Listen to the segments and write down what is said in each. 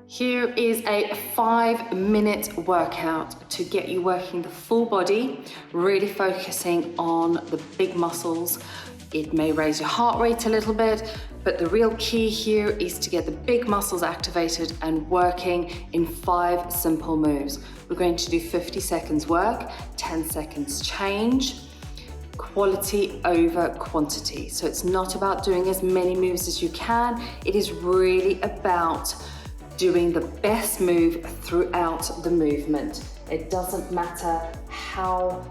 Here is a 5-minute workout to get you working the full body, really focusing on the big muscles. It may raise your heart rate a little bit, but the real key here is to get the big muscles activated and working in 5 simple moves. We're going to do 50 seconds work, 10 seconds change, quality over quantity. So it's not about doing as many moves as you can, it is really about doing the best move throughout the movement. It doesn't matter how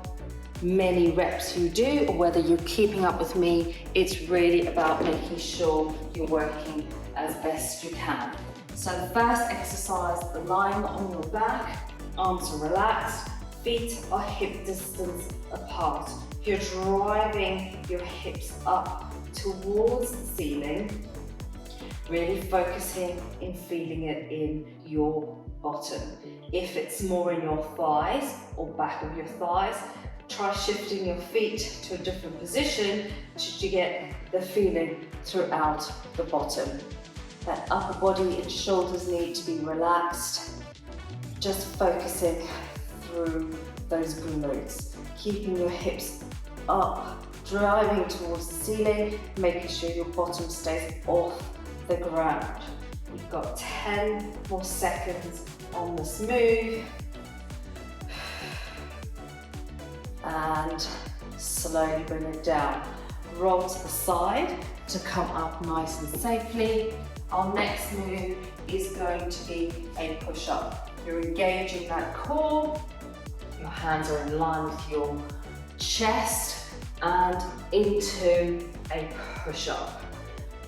many reps you do or whether you're keeping up with me, it's really about making sure you're working as best you can. So the first exercise, lying on your back, arms are relaxed, feet are hip distance apart. You're driving your hips up towards the ceiling, really focusing in feeling it in your bottom. If it's more in your thighs or back of your thighs, try shifting your feet to a different position to get the feeling throughout the bottom. That upper body and shoulders need to be relaxed, just focusing through those glutes, keeping your hips up, driving towards the ceiling, making sure your bottom stays off the ground. You've got 10 more seconds on this move. And slowly bring it down. Roll to the side to come up nice and safely. Our next move is going to be a push-up. You're engaging that core. Your hands are in line with your chest and into a push-up.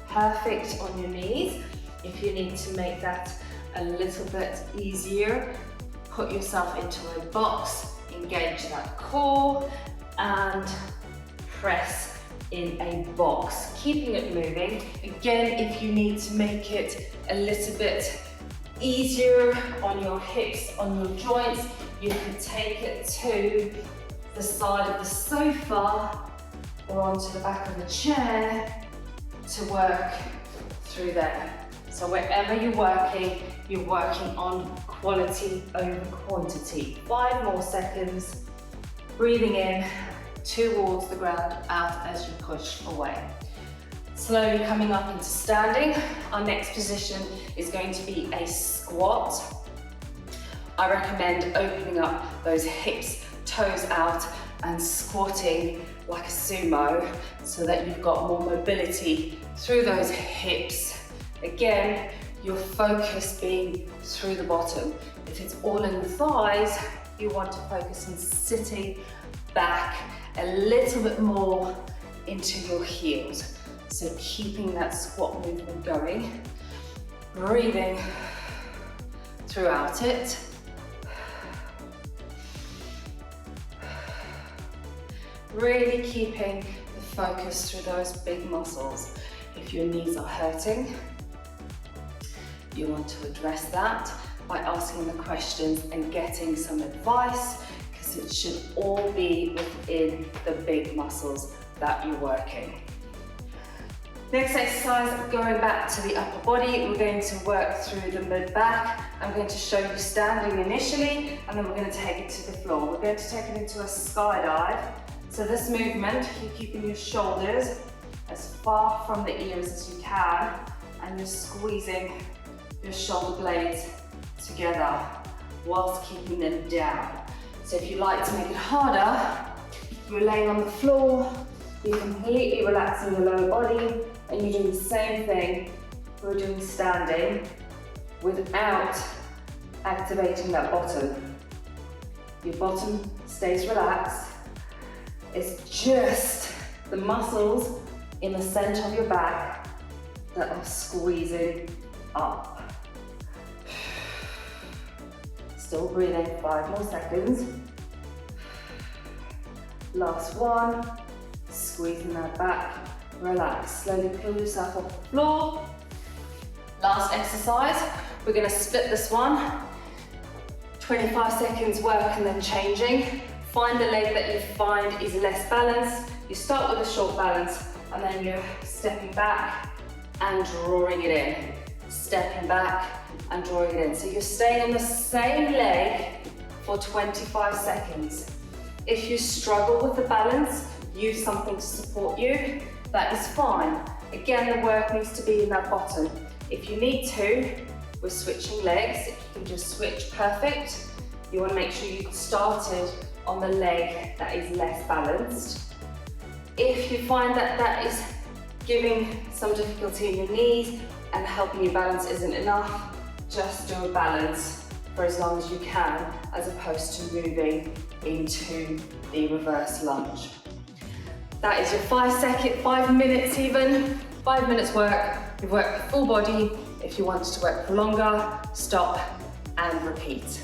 Perfect on your knees. If you need to make that a little bit easier, put yourself into a box, engage that core and press in a box, keeping it moving. Again, if you need to make it a little bit easier on your hips, on your joints, you can take it to the side of the sofa or onto the back of the chair to work through there. So wherever you're working on quality over quantity. 5 more seconds, breathing in towards the ground, out as you push away. Slowly coming up into standing. Our next position is going to be a squat. I recommend opening up those hips, toes out, and squatting like a sumo so that you've got more mobility through those hips. Again, your focus being through the bottom. If it's all in the thighs, you want to focus on sitting back a little bit more into your heels. So keeping that squat movement going, breathing throughout it. Really keeping the focus through those big muscles. If your knees are hurting, you want to address that by asking the questions and getting some advice, because it should all be within the big muscles that you're working. Next exercise, going back to the upper body, we're going to work through the mid-back. I'm going to show you standing initially, and then we're going to take it to the floor. We're going to take it into a skydive. So this movement, you're keeping your shoulders as far from the ears as you can, and you're squeezing your shoulder blades together whilst keeping them down. So if you like to make it harder, you're laying on the floor, you're completely relaxing your lower body, and you're doing the same thing we're doing standing without activating that bottom. Your bottom stays relaxed. It's just the muscles in the center of your back that are squeezing up. Still breathing, 5 more seconds. Last one, squeezing that back, relax. Slowly pull yourself off the floor. Last exercise, we're gonna split this one. 25 seconds work and then changing. Find the leg that you find is less balanced. You start with a short balance and then you're stepping back and drawing it in. Stepping back and drawing it in. So you're staying on the same leg for 25 seconds. If you struggle with the balance, use something to support you, that is fine. Again, the work needs to be in that bottom. If you need to, we're switching legs. If you can just switch, perfect. You want to make sure you started on the leg that is less balanced. If you find that that is giving some difficulty in your knees and helping you balance isn't enough, just do a balance for as long as you can, as opposed to moving into the reverse lunge. That is your 5 minutes even, 5 minutes work. You've worked the full body. If you wanted to work for longer, stop and repeat.